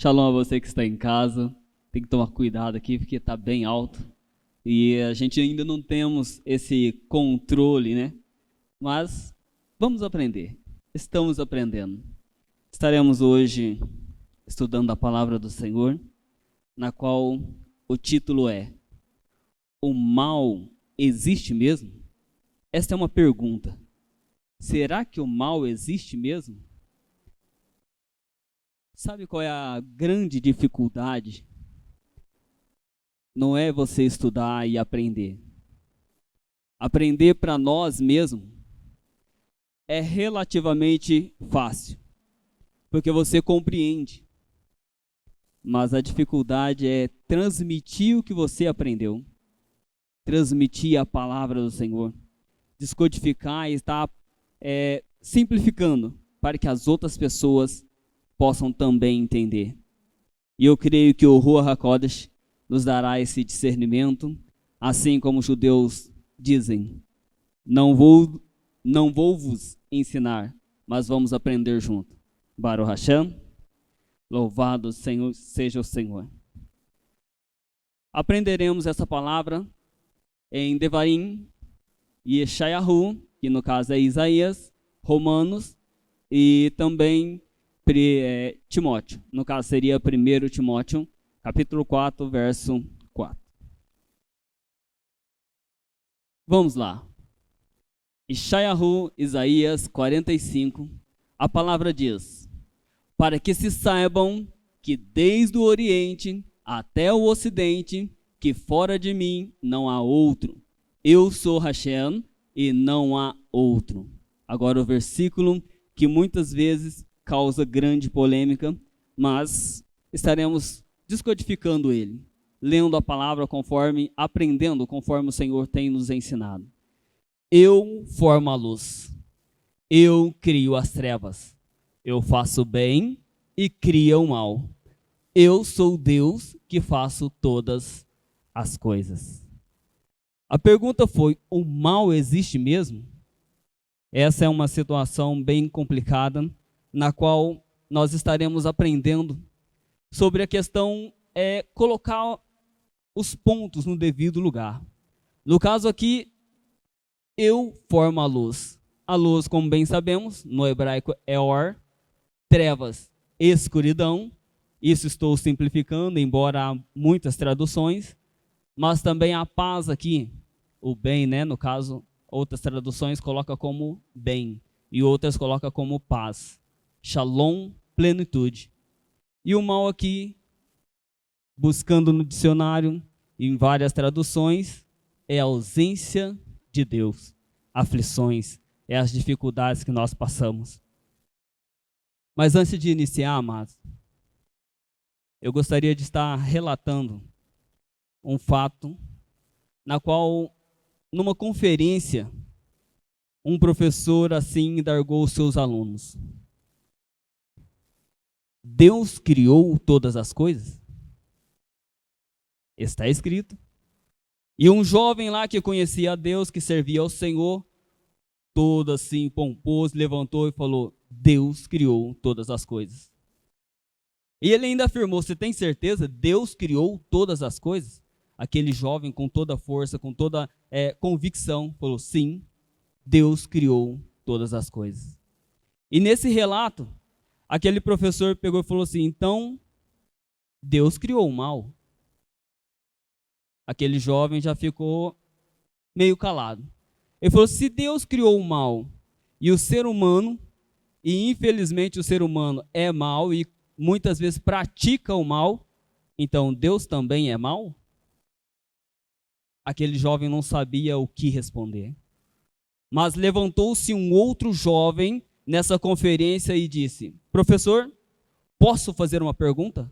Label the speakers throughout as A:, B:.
A: Shalom a você que está em casa. Tem que tomar cuidado aqui porque está bem alto. E a gente ainda não temos esse controle, né? Mas vamos aprender. Estamos aprendendo. Estaremos hoje estudando a palavra do Senhor, na qual o título é: O mal existe mesmo? Esta é uma pergunta. Será que o mal existe mesmo? Sabe qual é a grande dificuldade? Não é você estudar e aprender. Aprender para nós mesmos é relativamente fácil, porque você compreende. Mas a dificuldade é transmitir o que você aprendeu, transmitir a palavra do Senhor, descodificar e estar simplificando para que as outras pessoas possam também entender. E eu creio que o Ruach HaKodesh nos dará esse discernimento, assim como os judeus dizem: não vou vos ensinar, mas vamos aprender junto. Baruch Hashem, louvado Senhor, seja o Senhor. Aprenderemos essa palavra em Devarim e Yeshayahu, que no caso é Isaías, Romanos e também Timóteo. No caso seria 1 Timóteo, capítulo 4, verso 4. Vamos lá. Yeshayahu, Isaías 45, a palavra diz: para que se saibam que desde o Oriente até o Ocidente, que fora de mim não há outro. Eu sou Hashem e não há outro. Agora o versículo que muitas vezes causa grande polêmica, mas estaremos descodificando ele, lendo a palavra conforme, aprendendo conforme o Senhor tem nos ensinado. Eu formo a luz, eu crio as trevas, eu faço o bem e crio o mal. Eu sou Deus que faço todas as coisas. A pergunta foi: o mal existe mesmo? Essa é uma situação bem complicada, na qual nós estaremos aprendendo sobre a questão colocar os pontos no devido lugar. No caso aqui, eu formo a luz. A luz, como bem sabemos, no hebraico é or, trevas, escuridão. Isso estou simplificando, embora há muitas traduções, mas também a paz aqui, o bem, né? No caso, outras traduções colocam como bem e outras colocam como paz. Shalom, plenitude. E o mal aqui, buscando no dicionário, em várias traduções, é a ausência de Deus, aflições, é as dificuldades que nós passamos. Mas antes de iniciar, amados, eu gostaria de estar relatando um fato na qual, numa conferência, um professor assim indargou os seus alunos: Deus criou todas as coisas? Está escrito. E um jovem lá que conhecia a Deus, que servia ao Senhor, todo assim pomposo, levantou e falou: Deus criou todas as coisas. E ele ainda afirmou: você tem certeza? Deus criou todas as coisas? Aquele jovem, com toda força, com toda convicção, falou: sim, Deus criou todas as coisas. E nesse relato, aquele professor pegou e falou assim: então, Deus criou o mal? Aquele jovem já ficou meio calado. Ele falou: se Deus criou o mal e o ser humano, e infelizmente o ser humano é mau e muitas vezes pratica o mal, então Deus também é mau? Aquele jovem não sabia o que responder. Mas levantou-se um outro jovem nessa conferência e disse: professor, posso fazer uma pergunta?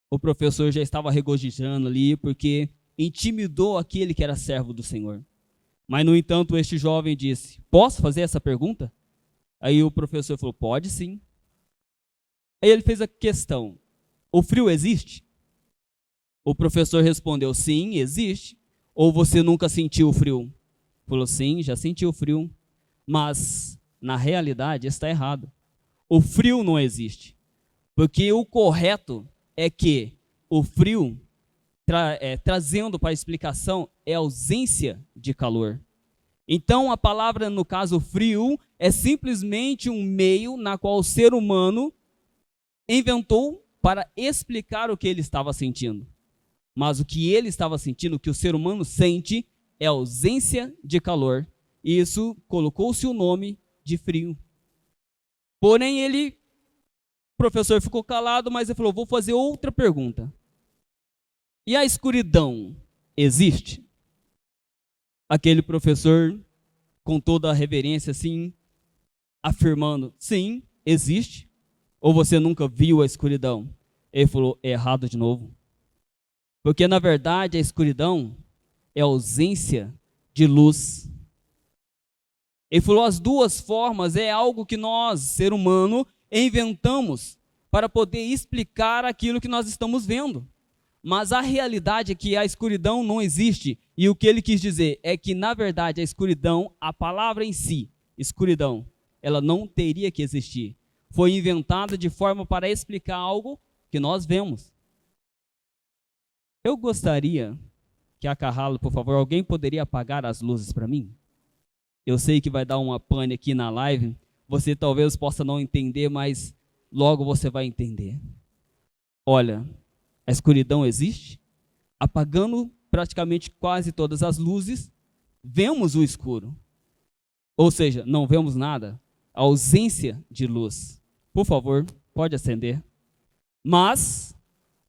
A: O professor já estava regozijando ali, porque intimidou aquele que era servo do Senhor. Mas, no entanto, este jovem disse: posso fazer essa pergunta? Aí o professor falou: pode sim. Aí ele fez a questão: o frio existe? O professor respondeu: sim, existe. Ou você nunca sentiu o frio? Falou: sim, já senti o frio. Mas, na realidade, está errado. O frio não existe. Porque o correto é que o frio, trazendo para a explicação, é ausência de calor. Então, a palavra, no caso, frio, é simplesmente um meio na qual o ser humano inventou para explicar o que ele estava sentindo. Mas o que ele estava sentindo, o que o ser humano sente, é ausência de calor. E isso colocou-se o nome de frio. Porém, o professor ficou calado, mas ele falou, vou fazer outra pergunta. E a escuridão existe? Aquele professor, com toda a reverência, assim, afirmando, sim, existe. Ou você nunca viu a escuridão? Ele falou, é errado de novo. Porque, na verdade, a escuridão é a ausência de luz. Ele falou, as duas formas é algo que nós, ser humano, inventamos para poder explicar aquilo que nós estamos vendo. Mas a realidade é que a escuridão não existe. E o que ele quis dizer é que, na verdade, a escuridão, a palavra em si, escuridão, ela não teria que existir. Foi inventada de forma para explicar algo que nós vemos. Eu gostaria que a Carralo, por favor, alguém poderia apagar as luzes para mim? Eu sei que vai dar uma pane aqui na live. Você talvez possa não entender, mas logo você vai entender. Olha, a escuridão existe, apagando praticamente quase todas as luzes, vemos o escuro. Ou seja, não vemos nada, a ausência de luz. Por favor, pode acender. Mas,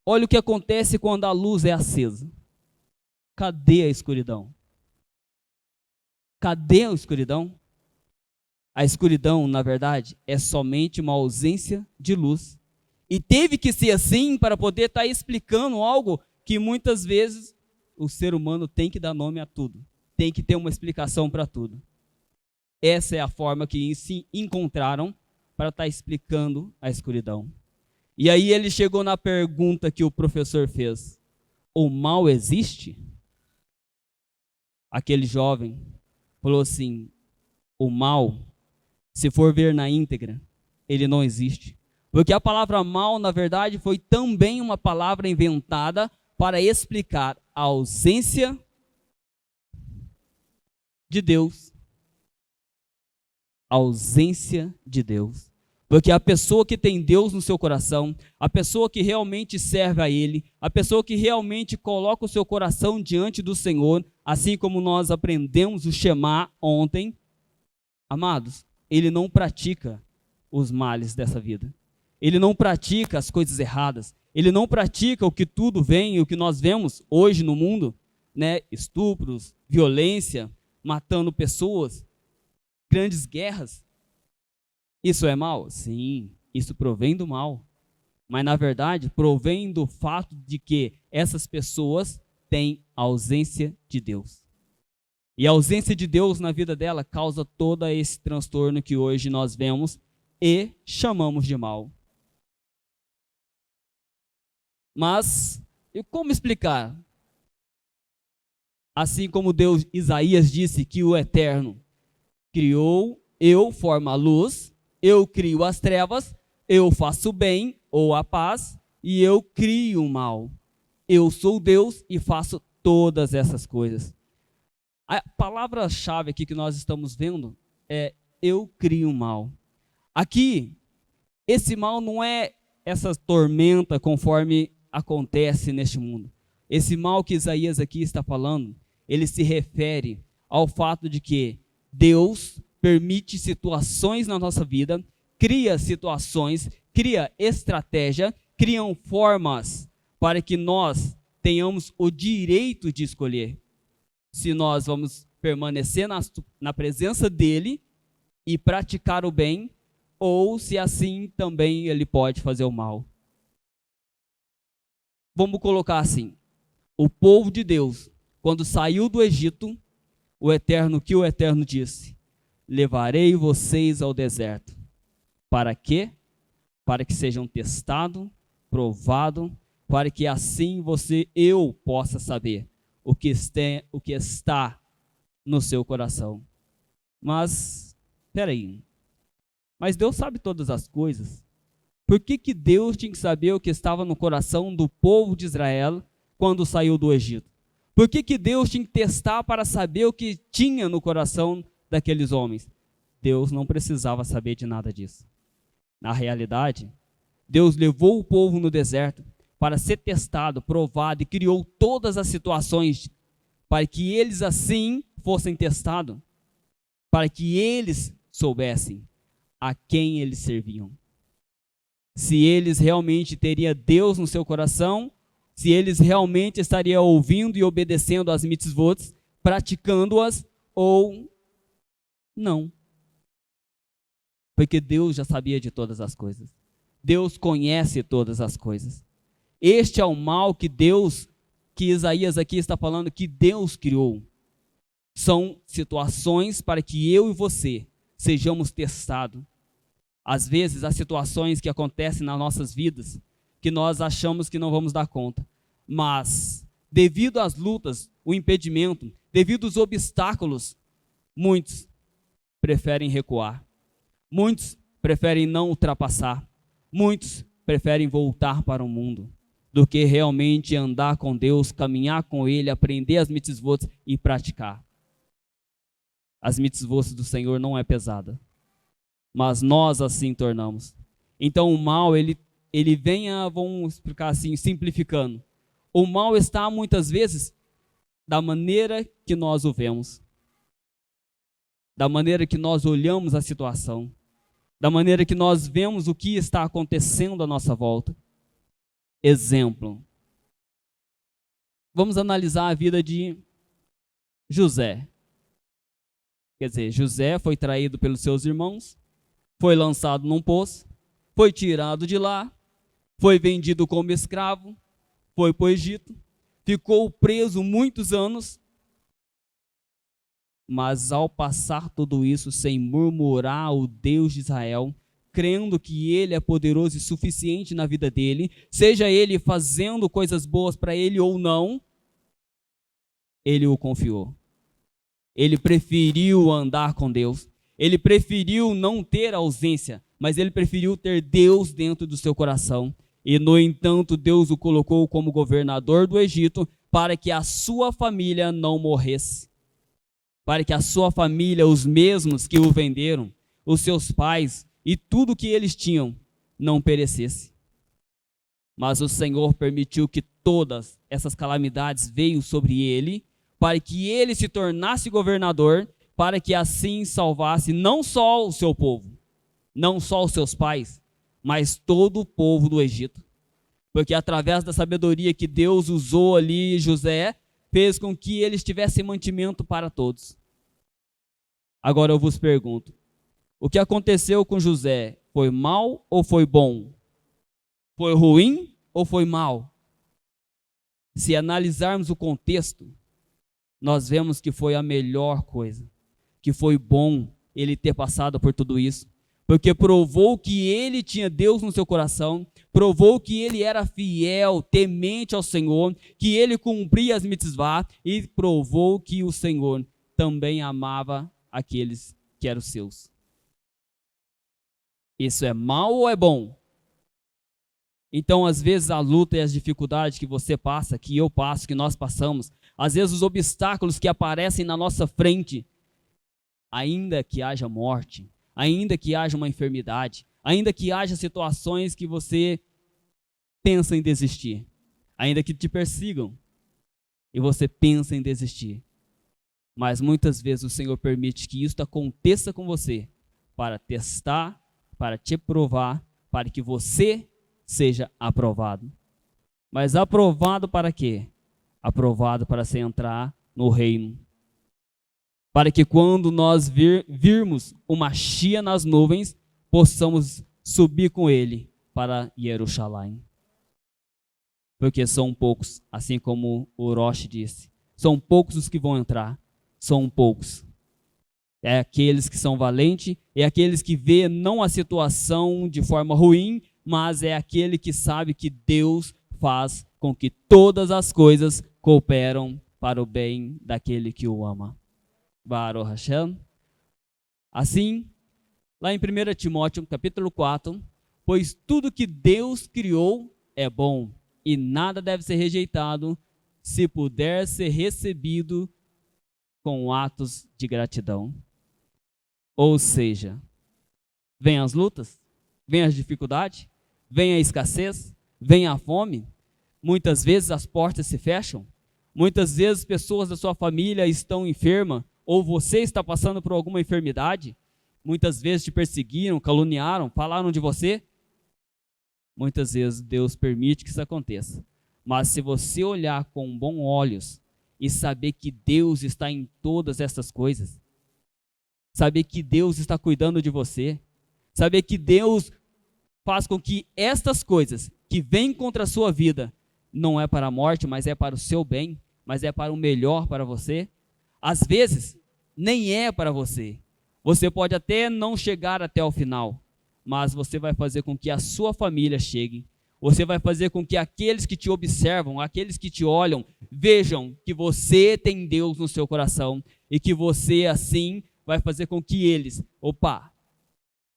A: olha o que acontece quando a luz é acesa. Cadê a escuridão? Cadê a escuridão? A escuridão, na verdade, é somente uma ausência de luz. E teve que ser assim para poder estar explicando algo que muitas vezes o ser humano tem que dar nome a tudo. Tem que ter uma explicação para tudo. Essa é a forma que se encontraram para estar explicando a escuridão. E aí ele chegou na pergunta que o professor fez. O mal existe? Aquele jovem falou assim, o mal, se for ver na íntegra, ele não existe. Porque a palavra mal, na verdade, foi também uma palavra inventada para explicar a ausência de Deus. A ausência de Deus. Porque a pessoa que tem Deus no seu coração, a pessoa que realmente serve a Ele, a pessoa que realmente coloca o seu coração diante do Senhor, assim como nós aprendemos o Shema ontem, amados, ele não pratica os males dessa vida. Ele não pratica as coisas erradas. Ele não pratica o que tudo vem, o que nós vemos hoje no mundo, né? Estupros, violência, matando pessoas, grandes guerras. Isso é mal? Sim, isso provém do mal. Mas, na verdade, provém do fato de que essas pessoas têm ausência de Deus. E a ausência de Deus na vida dela causa todo esse transtorno que hoje nós vemos e chamamos de mal. Mas, e como explicar? Assim como Deus, Isaías disse que o Eterno criou, eu formo a luz, eu crio as trevas, eu faço o bem ou a paz, e eu crio o mal. Eu sou Deus e faço todas essas coisas. A palavra-chave aqui que nós estamos vendo é eu crio o mal. Aqui, esse mal não é essa tormenta conforme acontece neste mundo. Esse mal que Isaías aqui está falando, ele se refere ao fato de que Deus permite situações na nossa vida, cria situações, cria estratégia, criam formas para que nós tenhamos o direito de escolher se nós vamos permanecer na presença dele e praticar o bem, ou se assim também ele pode fazer o mal. Vamos colocar assim, o povo de Deus, quando saiu do Egito, o Eterno disse, levarei vocês ao deserto. Para quê? Para que sejam testados, provados, para que assim eu possa saber o que está no seu coração. Mas, espera aí, mas Deus sabe todas as coisas. Por que Deus tinha que saber o que estava no coração do povo de Israel quando saiu do Egito? Por que Deus tinha que testar para saber o que tinha no coração daqueles homens? Deus não precisava saber de nada disso. Na realidade, Deus levou o povo no deserto para ser testado, provado, e criou todas as situações para que eles assim fossem testados, para que eles soubessem a quem eles serviam. Se eles realmente teriam Deus no seu coração, se eles realmente estariam ouvindo e obedecendo às mitzvot, praticando-as ou não. Porque Deus já sabia de todas as coisas. Deus conhece todas as coisas. Este é o mal que Isaías aqui está falando, que Deus criou. São situações para que eu e você sejamos testados. Às vezes, há situações que acontecem nas nossas vidas que nós achamos que não vamos dar conta. Mas, devido às lutas, o impedimento, devido aos obstáculos, muitos preferem recuar. Muitos preferem não ultrapassar. Muitos preferem voltar para o mundo do que realmente andar com Deus, caminhar com Ele, aprender as mitzvot e praticar. As mitzvot do Senhor não é pesada, mas nós assim tornamos. Então o mal, ele vem vamos explicar assim, simplificando. O mal está muitas vezes da maneira que nós o vemos, da maneira que nós olhamos a situação, da maneira que nós vemos o que está acontecendo à nossa volta. Exemplo. Vamos analisar a vida de José. Quer dizer, José foi traído pelos seus irmãos, foi lançado num poço, foi tirado de lá, foi vendido como escravo, foi para o Egito, ficou preso muitos anos, mas ao passar tudo isso sem murmurar o Deus de Israel, crendo que Ele é poderoso e suficiente na vida dele, seja Ele fazendo coisas boas para ele ou não, Ele o confiou. Ele preferiu andar com Deus. Ele preferiu não ter ausência, mas ele preferiu ter Deus dentro do seu coração. E, no entanto, Deus o colocou como governador do Egito para que a sua família não morresse. Para que a sua família, os mesmos que o venderam, os seus pais e tudo que eles tinham, não perecesse. Mas o Senhor permitiu que todas essas calamidades veio sobre ele, para que ele se tornasse governador, para que assim salvasse não só o seu povo, não só os seus pais, mas todo o povo do Egito. Porque através da sabedoria que Deus usou ali, José, fez com que eles tivessem mantimento para todos. Agora eu vos pergunto, o que aconteceu com José foi mal ou foi bom? Foi ruim ou foi mal? Se analisarmos o contexto, nós vemos que foi a melhor coisa, que foi bom ele ter passado por tudo isso, porque provou que ele tinha Deus no seu coração, provou que ele era fiel, temente ao Senhor, que ele cumpria as mitzvah e provou que o Senhor também amava aqueles que eram seus. Isso é mal ou é bom? Então, às vezes, a luta e as dificuldades que você passa, que eu passo, que nós passamos, às vezes os obstáculos que aparecem na nossa frente, ainda que haja morte, ainda que haja uma enfermidade, ainda que haja situações que você pensa em desistir, ainda que te persigam e você pensa em desistir, mas muitas vezes o Senhor permite que isso aconteça com você para testar, para te provar, para que você seja aprovado. Mas aprovado para quê? Aprovado para se entrar no reino. Para que quando nós virmos o Mashiach nas nuvens, possamos subir com ele para Jerusalém. Porque são poucos, assim como o Rosh disse, são poucos os que vão entrar, são poucos. É aqueles que são valentes, é aqueles que vê não a situação de forma ruim, mas é aquele que sabe que Deus faz com que todas as coisas cooperam para o bem daquele que o ama. Baruch Hashem. Assim, lá em 1 Timóteo, capítulo 4, pois tudo que Deus criou é bom, e nada deve ser rejeitado, se puder ser recebido com atos de gratidão. Ou seja, vem as lutas, vem as dificuldades, vem a escassez, vem a fome, muitas vezes as portas se fecham, muitas vezes pessoas da sua família estão enfermas, ou você está passando por alguma enfermidade, muitas vezes te perseguiram, caluniaram, falaram de você. Muitas vezes Deus permite que isso aconteça. Mas se você olhar com bons olhos e saber que Deus está em todas essas coisas, saber que Deus está cuidando de você, saber que Deus faz com que estas coisas que vêm contra a sua vida não é para a morte, mas é para o seu bem, mas é para o melhor para você. Às vezes, nem é para você. Você pode até não chegar até o final, mas você vai fazer com que a sua família chegue. Você vai fazer com que aqueles que te observam, aqueles que te olham, vejam que você tem Deus no seu coração e que você, assim, vai fazer com que eles,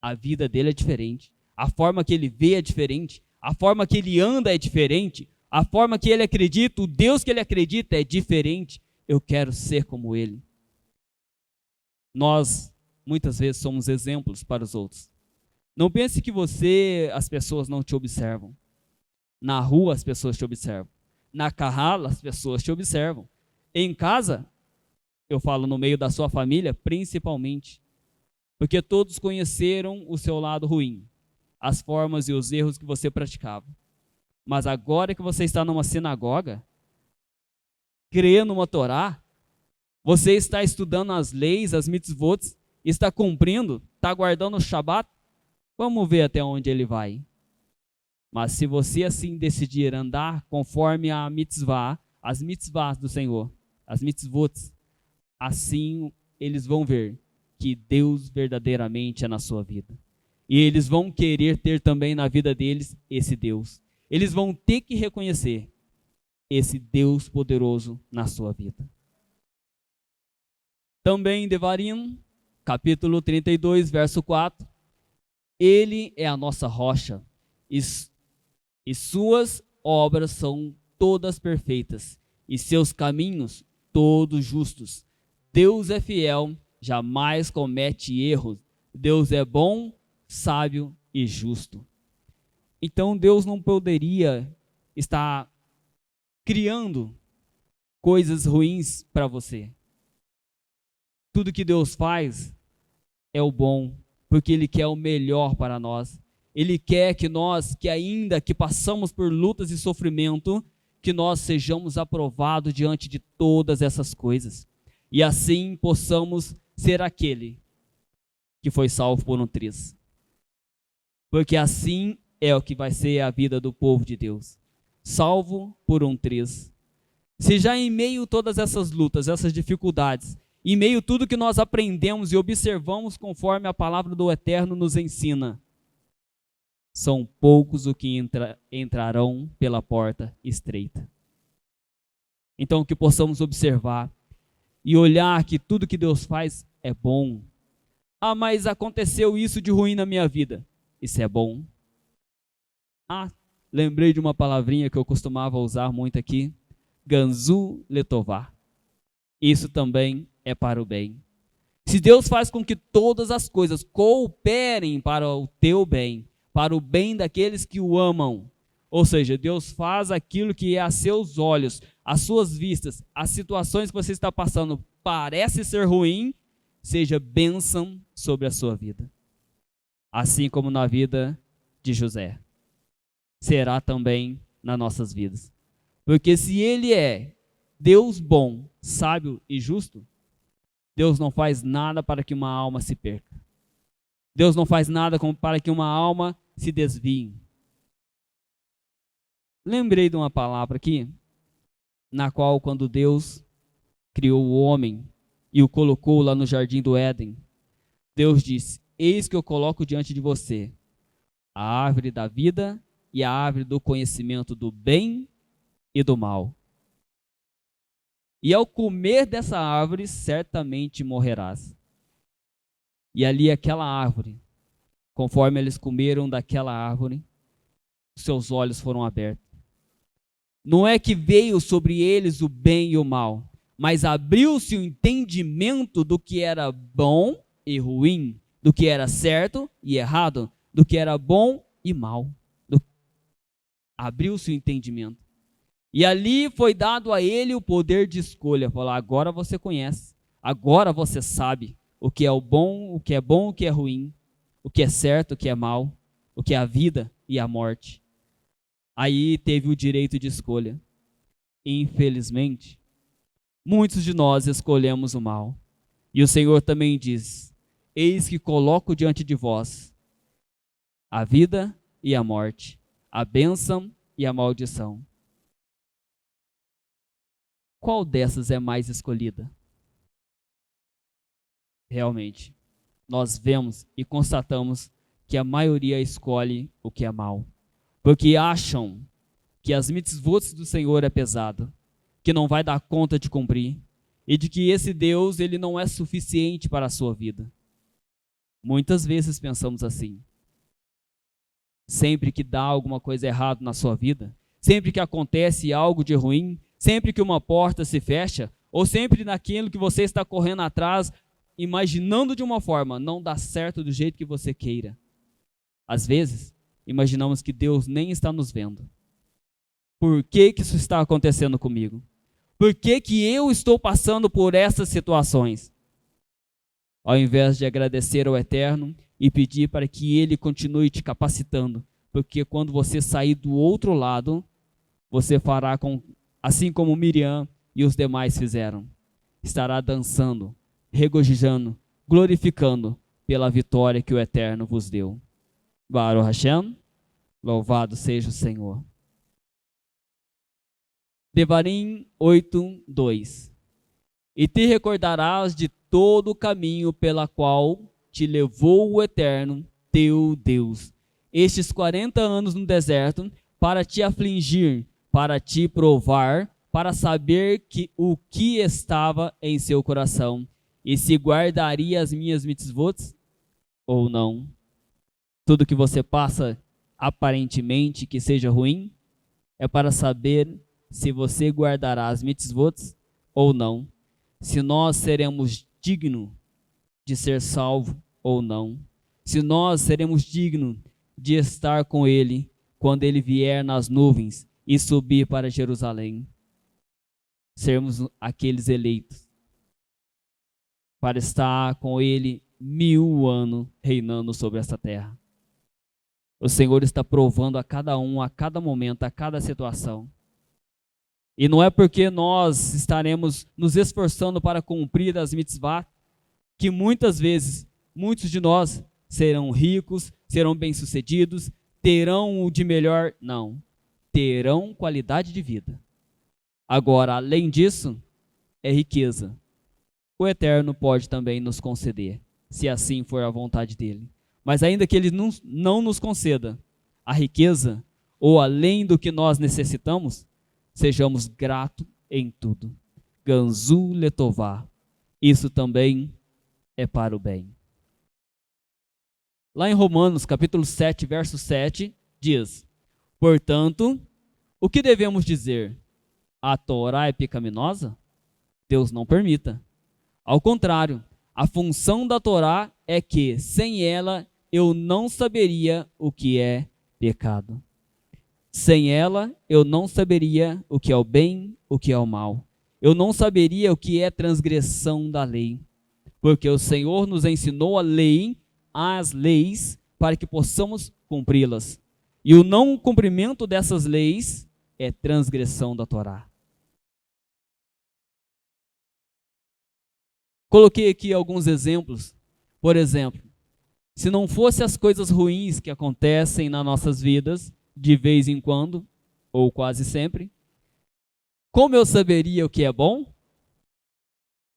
A: a vida dele é diferente, a forma que ele vê é diferente, a forma que ele anda é diferente, a forma que ele acredita, o Deus que ele acredita é diferente. Eu quero ser como ele. Nós, muitas vezes, somos exemplos para os outros. Não pense que as pessoas não te observam. Na rua, as pessoas te observam. Na carrala, as pessoas te observam. Em casa, eu falo no meio da sua família, principalmente. Porque todos conheceram o seu lado ruim, as formas e os erros que você praticava. Mas agora que você está numa sinagoga, crendo uma Torá, você está estudando as leis, as mitzvot, está cumprindo, está guardando o Shabat, vamos ver até onde ele vai. Mas se você assim decidir andar conforme a mitzvah, as mitzvahs do Senhor, as mitzvot, assim eles vão ver que Deus verdadeiramente é na sua vida. E eles vão querer ter também na vida deles esse Deus. Eles vão ter que reconhecer esse Deus poderoso na sua vida. Também Devarim, capítulo 32, verso 4. Ele é a nossa rocha e suas obras são todas perfeitas e seus caminhos todos justos. Deus é fiel, jamais comete erros. Deus é bom, sábio e justo. Então Deus não poderia estar criando coisas ruins para você. Tudo que Deus faz é o bom, porque Ele quer o melhor para nós. Ele quer que nós, que ainda que passamos por lutas e sofrimento, que nós sejamos aprovados diante de todas essas coisas. E assim possamos ser aquele que foi salvo por um triz. Porque assim é o que vai ser a vida do povo de Deus. Salvo por um triz. Se já em meio a todas essas lutas, essas dificuldades, em meio a tudo que nós aprendemos e observamos conforme a palavra do Eterno nos ensina, são poucos os que entrarão pela porta estreita. Então que possamos observar e olhar que tudo que Deus faz é bom. Mas aconteceu isso de ruim na minha vida. Isso é bom. Lembrei de uma palavrinha que eu costumava usar muito aqui. Ganzu letová. Isso também é para o bem. Se Deus faz com que todas as coisas cooperem para o teu bem, para o bem daqueles que o amam, ou seja, Deus faz aquilo que a seus olhos, às suas vistas, as situações que você está passando parece ser ruim, seja bênção sobre a sua vida. Assim como na vida de José, será também nas nossas vidas. Porque se Ele é Deus bom, sábio e justo, Deus não faz nada para que uma alma se perca. Deus não faz nada para que uma alma se desvie. Lembrei de uma palavra aqui, na qual quando Deus criou o homem e o colocou lá no jardim do Éden, Deus disse: eis que eu coloco diante de você a árvore da vida e a árvore do conhecimento do bem e do mal. E ao comer dessa árvore, certamente morrerás. E ali aquela árvore, Conforme eles comeram daquela árvore, seus olhos foram abertos. Não é que veio sobre eles o bem e o mal, mas abriu-se o entendimento do que era bom e ruim, do que era certo e errado, do que era bom e mal. Abriu-se o entendimento. E ali foi dado a ele o poder de escolha. Falar, agora você conhece, agora você sabe o que é o bom, o que é bom, o que é ruim, o que é certo, o que é mal, o que é a vida e a morte. Aí teve o direito de escolha. Infelizmente, muitos de nós escolhemos o mal. E o Senhor também diz: eis que coloco diante de vós a vida e a morte, a bênção e a maldição. Qual dessas é mais escolhida? Realmente, nós vemos e constatamos que a maioria escolhe o que é mal, porque acham que as mitzvot do Senhor é pesado, que não vai dar conta de cumprir, e de que esse Deus ele não é suficiente para a sua vida. Muitas vezes pensamos assim. Sempre que dá alguma coisa errada na sua vida, sempre que acontece algo de ruim, sempre que uma porta se fecha, ou sempre naquilo que você está correndo atrás, imaginando de uma forma, não dá certo do jeito que você queira. Às vezes, imaginamos que Deus nem está nos vendo. Por que que isso está acontecendo comigo? Por que que eu estou passando por essas situações? Ao invés de agradecer ao Eterno e pedir para que Ele continue te capacitando, porque quando você sair do outro lado, você fará assim como Miriam e os demais fizeram. Estará dançando, regozijando, glorificando pela vitória que o Eterno vos deu. Baruch Hashem, louvado seja o Senhor. Devarim 8:2. E te recordarás de todo o caminho pela qual te levou o Eterno, teu Deus, estes 40 anos no deserto, para te afligir, para te provar, para saber o que estava em seu coração, e se guardaria as minhas mitzvot ou não. Tudo que você passa, aparentemente que seja ruim, é para saber se você guardará as mitzvot ou não, se nós seremos dignos de ser salvo ou não, se nós seremos dignos de estar com Ele quando Ele vier nas nuvens e subir para Jerusalém, sermos aqueles eleitos para estar com Ele 1000 anos reinando sobre essa terra. O Senhor está provando a cada um, a cada momento, a cada situação. E não é porque nós estaremos nos esforçando para cumprir as mitzvot, que muitas vezes, muitos de nós serão ricos, serão bem-sucedidos, terão o de melhor. Não, terão qualidade de vida. Agora, além disso, é riqueza. O Eterno pode também nos conceder, se assim for a vontade dele. Mas ainda que ele não nos conceda a riqueza, ou além do que nós necessitamos, sejamos gratos em tudo. Ganzu letová. Isso também é para o bem. Lá em Romanos, capítulo 7, verso 7, diz: portanto, o que devemos dizer? A Torá é pecaminosa? Deus não permita. Ao contrário, a função da Torá é que, sem ela, eu não saberia o que é pecado. Sem ela, eu não saberia o que é o bem, o que é o mal. Eu não saberia o que é transgressão da lei. Porque o Senhor nos ensinou a lei, as leis, para que possamos cumpri-las. E o não cumprimento dessas leis é transgressão da Torá. Coloquei aqui alguns exemplos. Por exemplo, se não fosse as coisas ruins que acontecem nas nossas vidas, de vez em quando, ou quase sempre, como eu saberia o que é bom?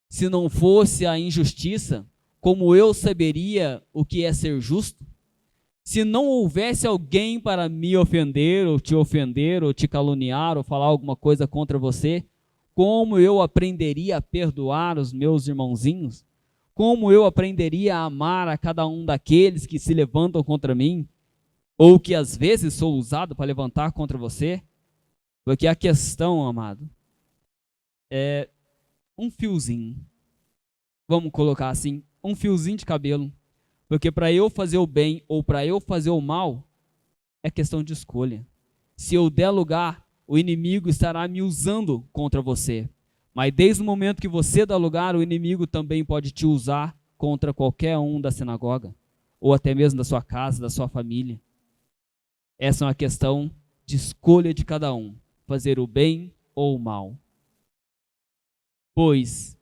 A: Se não fosse a injustiça, como eu saberia o que é ser justo? Se não houvesse alguém para me ofender, ou te caluniar, ou falar alguma coisa contra você, como eu aprenderia a perdoar os meus irmãozinhos? como eu aprenderia a amar a cada um daqueles que se levantam contra mim? Ou que às vezes sou usado para levantar contra você? Porque a questão, amado, é um fiozinho. Vamos colocar assim, um fiozinho de cabelo. Porque para eu fazer o bem ou para eu fazer o mal, é questão de escolha. Se eu der lugar, o inimigo estará me usando contra você. Mas desde o momento que você dá lugar, o inimigo também pode te usar contra qualquer um da sinagoga, ou até mesmo da sua casa, da sua família. Essa é uma questão de escolha de cada um, fazer o bem ou o mal. Pois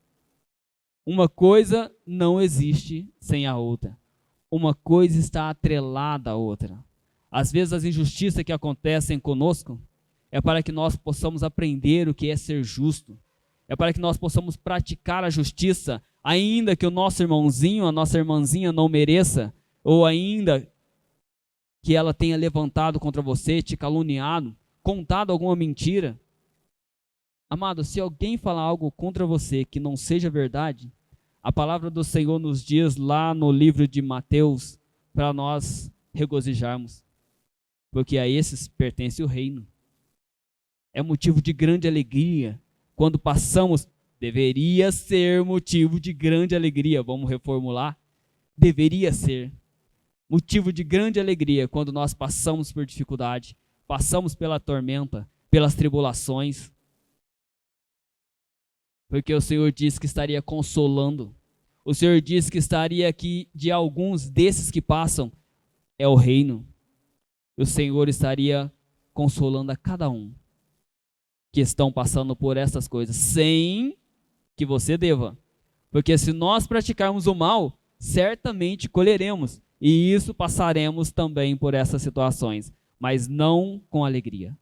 A: uma coisa não existe sem a outra. Uma coisa está atrelada à outra. Às vezes as injustiças que acontecem conosco é para que nós possamos aprender o que é ser justo. É para que nós possamos praticar a justiça, ainda que o nosso irmãozinho, a nossa irmãzinha não mereça, ou ainda que ela tenha levantado contra você, te caluniado, contado alguma mentira. Amado, se alguém falar algo contra você que não seja verdade, a palavra do Senhor nos diz lá no livro de Mateus, para nós regozijarmos, porque a esses pertence o reino. É motivo de grande alegria quando passamos, deveria ser motivo de grande alegria, vamos reformular, deveria ser motivo de grande alegria quando nós passamos por dificuldade, passamos pela tormenta, pelas tribulações, porque o Senhor disse que estaria consolando, o Senhor disse que estaria aqui de alguns desses que passam, é o reino, o Senhor estaria consolando a cada um que estão passando por essas coisas, sem que você deva. Porque se nós praticarmos o mal, certamente colheremos. E isso passaremos também por essas situações, mas não com alegria.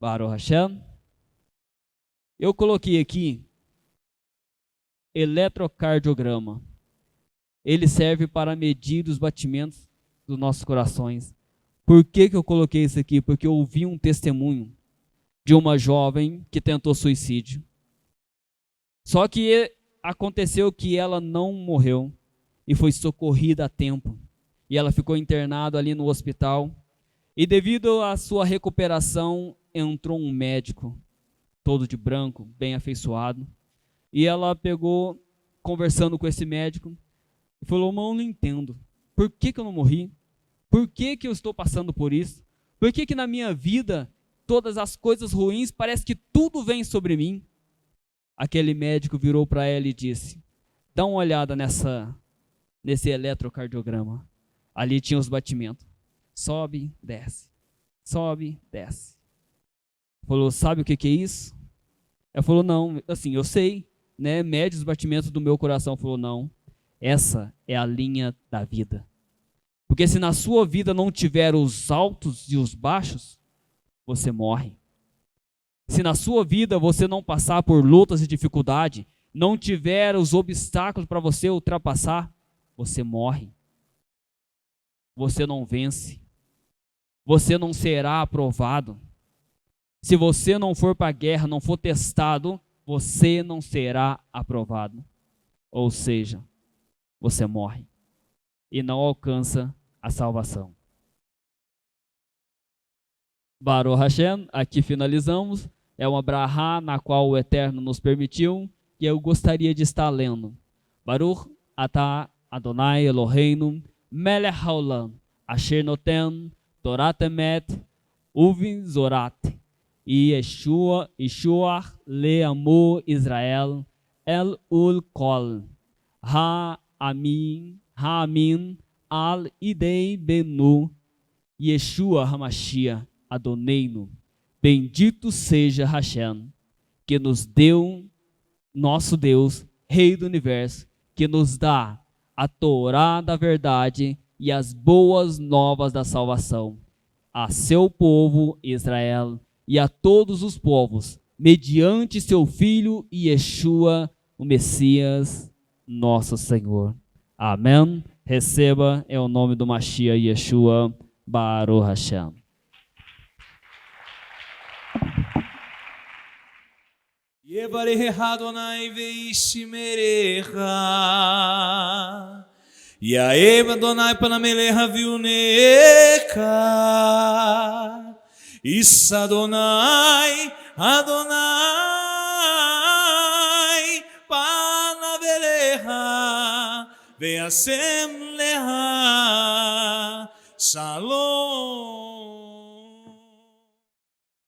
A: Baruch Hashem. Eu coloquei aqui eletrocardiograma. Ele serve para medir os batimentos dos nossos corações. Por que eu coloquei isso aqui? Porque eu ouvi um testemunho de uma jovem que tentou suicídio. Só que aconteceu que ela não morreu e foi socorrida a tempo. E ela ficou internada ali no hospital. E devido à sua recuperação, entrou um médico, todo de branco, bem afeiçoado. E ela pegou, conversando com esse médico, e falou: "Mas eu não entendo. Por que eu não morri? Por que eu estou passando por isso? Por que na minha vida todas as coisas ruins, parece que tudo vem sobre mim?" Aquele médico virou para ela e disse: "Dá uma olhada nesse eletrocardiograma. Ali tinha os batimentos. Sobe, desce. Sobe, desce." Falou: "Sabe o que é isso?" Ela falou: "Não, assim, eu sei, né? Mede os batimentos do meu coração." Falou: "Não, essa é a linha da vida. Porque se na sua vida não tiver os altos e os baixos, você morre. Se na sua vida você não passar por lutas e dificuldade, não tiver os obstáculos para você ultrapassar, você morre. Você não vence. Você não será aprovado. Se você não for para a guerra, não for testado, você não será aprovado. Ou seja, você morre e não alcança a salvação." Baruch Hashem, aqui finalizamos. É uma brahá na qual o Eterno nos permitiu, e eu gostaria de estar lendo. Baruch atah Adonai Eloheinu melech haolam asher noten torat emet uvin zorat Yeshuach le'amo Israel el ul kol ha'amin al idei benu Yeshua HaMashiach Adoneinu. Bendito seja Hashem, que nos deu, nosso Deus, Rei do Universo, que nos dá a Torá da verdade e as boas novas da salvação, a seu povo Israel e a todos os povos, mediante seu Filho Yeshua, o Messias, nosso Senhor. Amém. Receba em o nome do Mashiach Yeshua, Baruch Hashem.
B: Yevareha Adonai veishmerecha. Yaeva Adonai panamelecha viunecha. Issa Adonai, Adonai panavelecha veasem lecha. Shalom.